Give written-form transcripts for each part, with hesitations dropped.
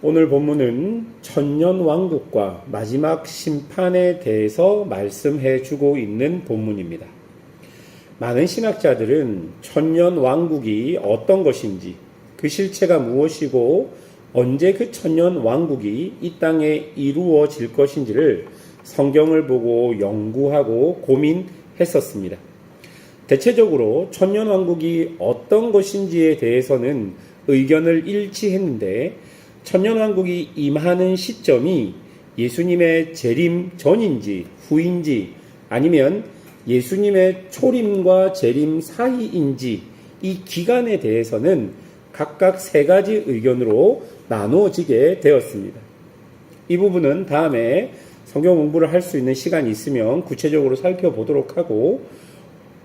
오늘 본문은 천년왕국과 마지막 심판에 대해서 말씀해 주고 있는 본문입니다. 많은 신학자들은 천년왕국이 어떤 것인지, 그 실체가 무엇이고 언제 그 천년왕국이 이 땅에 이루어질 것인지를 성경을 보고 연구하고 고민했었습니다. 대체적으로 천년왕국이 어떤 것인지에 대해서는 의견을 일치했는데, 천년왕국이 임하는 시점이 예수님의 재림 전인지 후인지 아니면 예수님의 초림과 재림 사이인지 이 기간에 대해서는 각각 세 가지 의견으로 나누어지게 되었습니다. 이 부분은 다음에 성경 공부를 할 수 있는 시간이 있으면 구체적으로 살펴보도록 하고,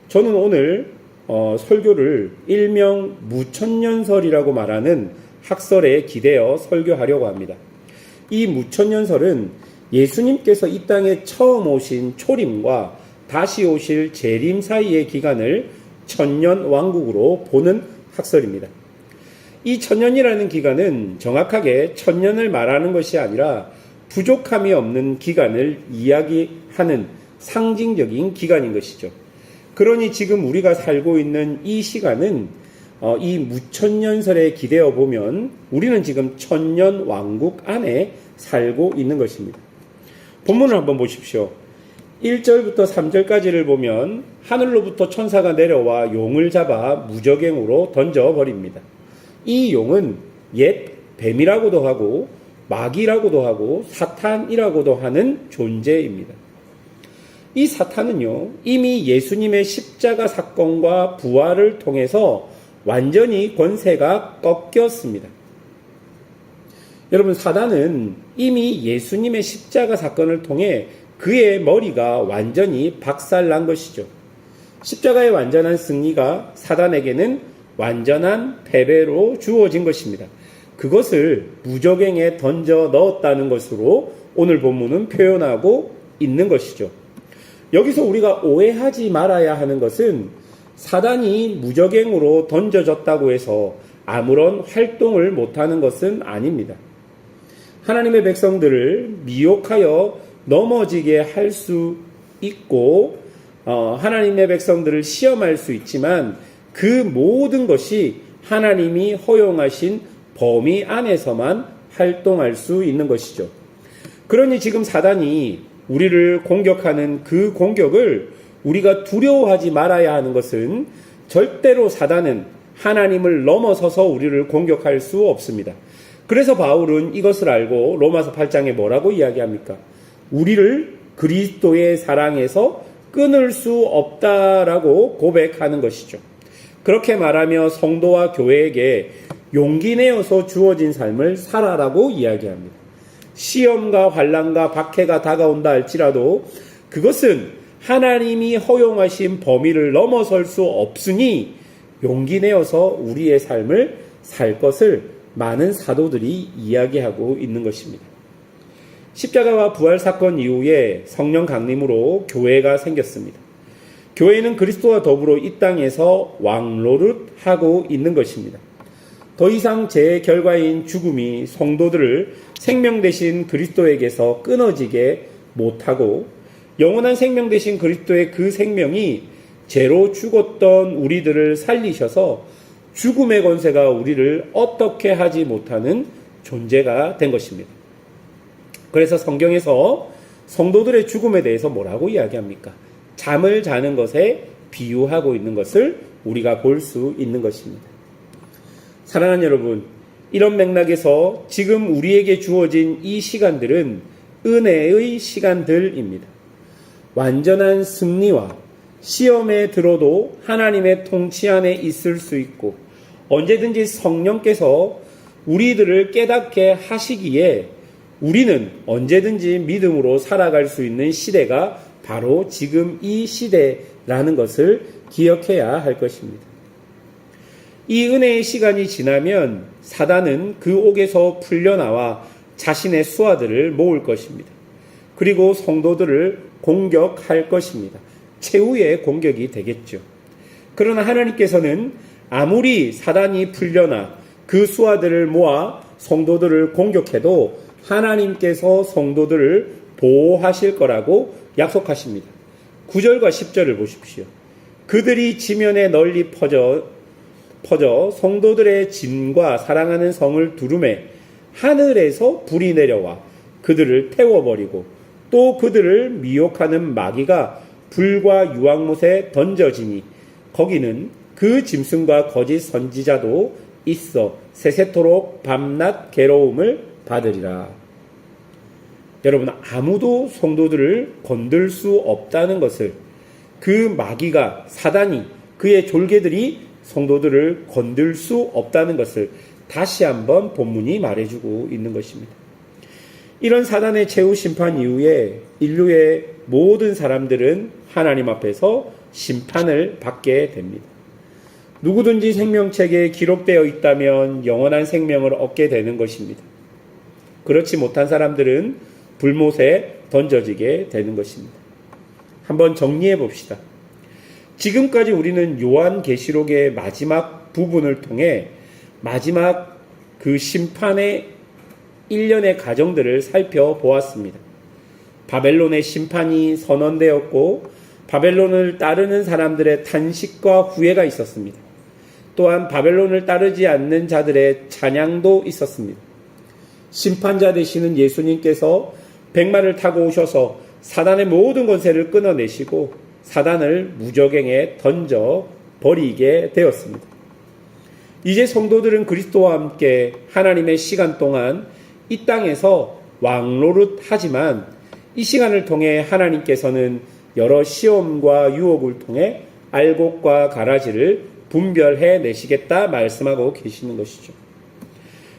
저는 오늘 설교를 일명 무천년설이라고 말하는 학설에 기대어 설교하려고 합니다. 이 무천년설은 예수님께서 이 땅에 처음 오신 초림과 다시 오실 재림 사이의 기간을 천년왕국으로 보는 학설입니다. 이 천년이라는 기간은 정확하게 천년을 말하는 것이 아니라 부족함이 없는 기간을 이야기하는 상징적인 기간인 것이죠. 그러니 지금 우리가 살고 있는 이 시간은 이 무천년설에 기대어 보면 우리는 지금 천년왕국 안에 살고 있는 것입니다. 본문을 한번 보십시오. 1절부터 3절까지를 보면 하늘로부터 천사가 내려와 용을 잡아 무저갱으로 던져버립니다. 이 용은 옛 뱀이라고도 하고 마귀라고도 하고 사탄이라고도 하는 존재입니다. 이 사탄은요, 이미 예수님의 십자가 사건과 부활을 통해서 완전히 권세가 꺾였습니다. 여러분, 사단은 이미 예수님의 십자가 사건을 통해 그의 머리가 완전히 박살난 것이죠. 십자가의 완전한 승리가 사단에게는 완전한 패배로 주어진 것입니다. 그것을 무저갱에 던져 넣었다는 것으로 오늘 본문은 표현하고 있는 것이죠. 여기서 우리가 오해하지 말아야 하는 것은 사단이 무저갱으로 던져졌다고 해서 아무런 활동을 못하는 것은 아닙니다. 하나님의 백성들을 미혹하여 넘어지게 할 수 있고 하나님의 백성들을 시험할 수 있지만 그 모든 것이 하나님이 허용하신 범위 안에서만 활동할 수 있는 것이죠. 그러니 지금 사단이 우리를 공격하는 그 공격을 우리가 두려워하지 말아야 하는 것은 절대로 사단은 하나님을 넘어서서 우리를 공격할 수 없습니다. 그래서 바울은 이것을 알고 로마서 8장에 뭐라고 이야기합니까? 우리를 그리스도의 사랑에서 끊을 수 없다라고 고백하는 것이죠. 그렇게 말하며 성도와 교회에게 용기 내어서 주어진 삶을 살아라고 이야기합니다. 시험과 환난과 박해가 다가온다 할지라도 그것은 하나님이 허용하신 범위를 넘어설 수 없으니 용기 내어서 우리의 삶을 살 것을 많은 사도들이 이야기하고 있는 것입니다. 십자가와 부활 사건 이후에 성령 강림으로 교회가 생겼습니다. 교회는 그리스도와 더불어 이 땅에서 왕노릇하고 있는 것입니다. 더 이상 제 결과인 죽음이 성도들을 생명 되신 그리스도에게서 끊어지게 못하고 영원한 생명 되신 그리스도의 그 생명이 죄로 죽었던 우리들을 살리셔서 죽음의 권세가 우리를 어떻게 하지 못하는 존재가 된 것입니다. 그래서 성경에서 성도들의 죽음에 대해서 뭐라고 이야기합니까? 잠을 자는 것에 비유하고 있는 것을 우리가 볼 수 있는 것입니다. 사랑하는 여러분, 이런 맥락에서 지금 우리에게 주어진 이 시간들은 은혜의 시간들입니다. 완전한 승리와 시험에 들어도 하나님의 통치 안에 있을 수 있고 언제든지 성령께서 우리들을 깨닫게 하시기에 우리는 언제든지 믿음으로 살아갈 수 있는 시대가 바로 지금 이 시대라는 것을 기억해야 할 것입니다. 이 은혜의 시간이 지나면 사단은 그 옥에서 풀려나와 자신의 수하들을 모을 것입니다. 그리고 성도들을 공격할 것입니다. 최후의 공격이 되겠죠. 그러나 하나님께서는 아무리 사단이 풀려나 그 수하들을 모아 성도들을 공격해도 하나님께서 성도들을 보호하실 거라고 약속하십니다. 9절과 10절을 보십시오. 그들이 지면에 널리 퍼져 성도들의 진과 사랑하는 성을 두루매 하늘에서 불이 내려와 그들을 태워버리고 또 그들을 미혹하는 마귀가 불과 유황못에 던져지니 거기는 그 짐승과 거짓 선지자도 있어 세세토록 밤낮 괴로움을 받으리라. 여러분, 아무도 성도들을 건들 수 없다는 것을, 그 마귀가, 사단이, 그의 졸개들이 성도들을 건들 수 없다는 것을 다시 한번 본문이 말해주고 있는 것입니다. 이런 사단의 최후 심판 이후에 인류의 모든 사람들은 하나님 앞에서 심판을 받게 됩니다. 누구든지 생명책에 기록되어 있다면 영원한 생명을 얻게 되는 것입니다. 그렇지 못한 사람들은 불못에 던져지게 되는 것입니다. 한번 정리해 봅시다. 지금까지 우리는 요한계시록의 마지막 부분을 통해 마지막 그 심판의 일련의 과정들을 살펴보았습니다. 바벨론의 심판이 선언되었고 바벨론을 따르는 사람들의 탄식과 후회가 있었습니다. 또한 바벨론을 따르지 않는 자들의 찬양도 있었습니다. 심판자 되시는 예수님께서 백마를 타고 오셔서 사단의 모든 권세를 끊어내시고 사단을 무저갱에 던져 버리게 되었습니다. 이제 성도들은 그리스도와 함께 하나님의 시간 동안 이 땅에서 왕노릇하지만 이 시간을 통해 하나님께서는 여러 시험과 유혹을 통해 알곡과 가라지를 분별해 내시겠다 말씀하고 계시는 것이죠.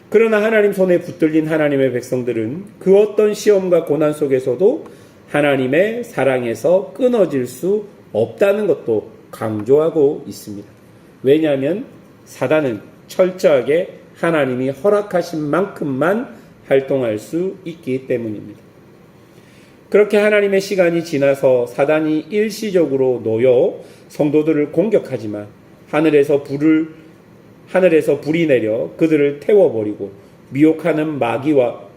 그러나 하나님 손에 붙들린 하나님의 백성들은 그 어떤 시험과 고난 속에서도 하나님의 사랑에서 끊어질 수 없다는 것도 강조하고 있습니다. 왜냐하면 사단은 철저하게 하나님이 허락하신 만큼만 활동할 수 있기 때문입니다. 그렇게 하나님의 시간이 지나서 사단이 일시적으로 놓여 성도들을 공격하지만 하늘에서 불이 내려 그들을 태워버리고 미혹하는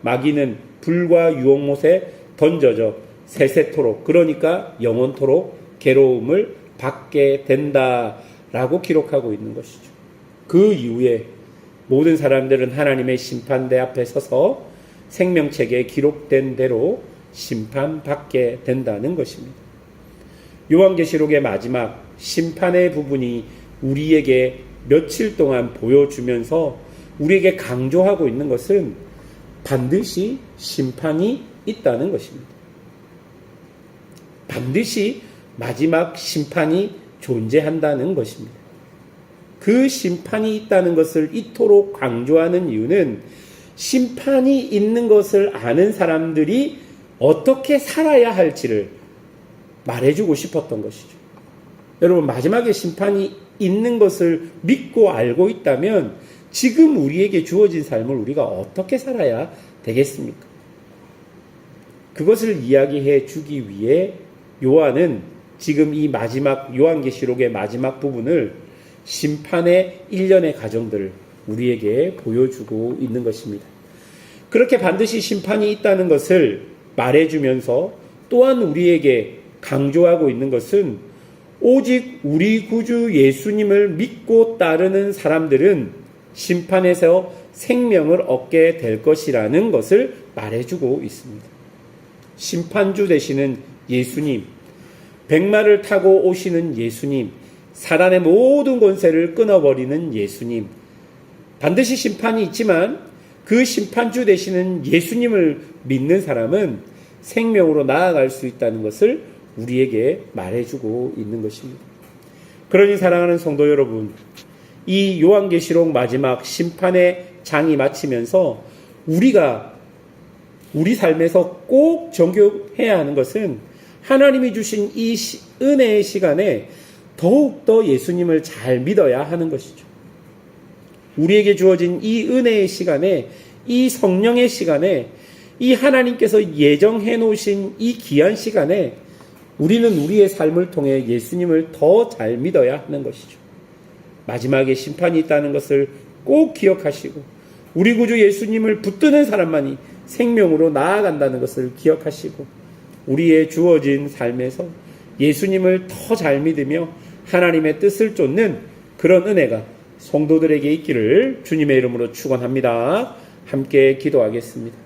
마귀는 불과 유혹못에 던져져 세세토록, 그러니까 영원토록 괴로움을 받게 된다라고 기록하고 있는 것이죠. 그 이후에 모든 사람들은 하나님의 심판대 앞에 서서 생명책에 기록된 대로 심판받게 된다는 것입니다. 요한계시록의 마지막 심판의 부분이 우리에게 며칠 동안 보여주면서 우리에게 강조하고 있는 것은 반드시 심판이 있다는 것입니다. 반드시 마지막 심판이 존재한다는 것입니다. 그 심판이 있다는 것을 이토록 강조하는 이유는 심판이 있는 것을 아는 사람들이 어떻게 살아야 할지를 말해주고 싶었던 것이죠. 여러분, 마지막에 심판이 있는 것을 믿고 알고 있다면 지금 우리에게 주어진 삶을 우리가 어떻게 살아야 되겠습니까? 그것을 이야기해 주기 위해 요한은 지금 이 마지막 요한계시록의 마지막 부분을 심판의 일련의 과정들을 우리에게 보여주고 있는 것입니다. 그렇게 반드시 심판이 있다는 것을 말해주면서 또한 우리에게 강조하고 있는 것은 오직 우리 구주 예수님을 믿고 따르는 사람들은 심판에서 생명을 얻게 될 것이라는 것을 말해주고 있습니다. 심판주 되시는 예수님, 백마를 타고 오시는 예수님, 사단의 모든 권세를 끊어버리는 예수님, 반드시 심판이 있지만 그 심판주 되시는 예수님을 믿는 사람은 생명으로 나아갈 수 있다는 것을 우리에게 말해주고 있는 것입니다. 그러니 사랑하는 성도 여러분, 이 요한계시록 마지막 심판의 장이 마치면서 우리가 우리 삶에서 꼭 정교해야 하는 것은 하나님이 주신 이 은혜의 시간에 더욱더 예수님을 잘 믿어야 하는 것이죠. 우리에게 주어진 이 은혜의 시간에, 이 성령의 시간에, 이 하나님께서 예정해 놓으신 이 귀한 시간에 우리는 우리의 삶을 통해 예수님을 더 잘 믿어야 하는 것이죠. 마지막에 심판이 있다는 것을 꼭 기억하시고 우리 구주 예수님을 붙드는 사람만이 생명으로 나아간다는 것을 기억하시고 우리의 주어진 삶에서 예수님을 더 잘 믿으며 하나님의 뜻을 쫓는 그런 은혜가 성도들에게 있기를 주님의 이름으로 축원합니다. 함께 기도하겠습니다.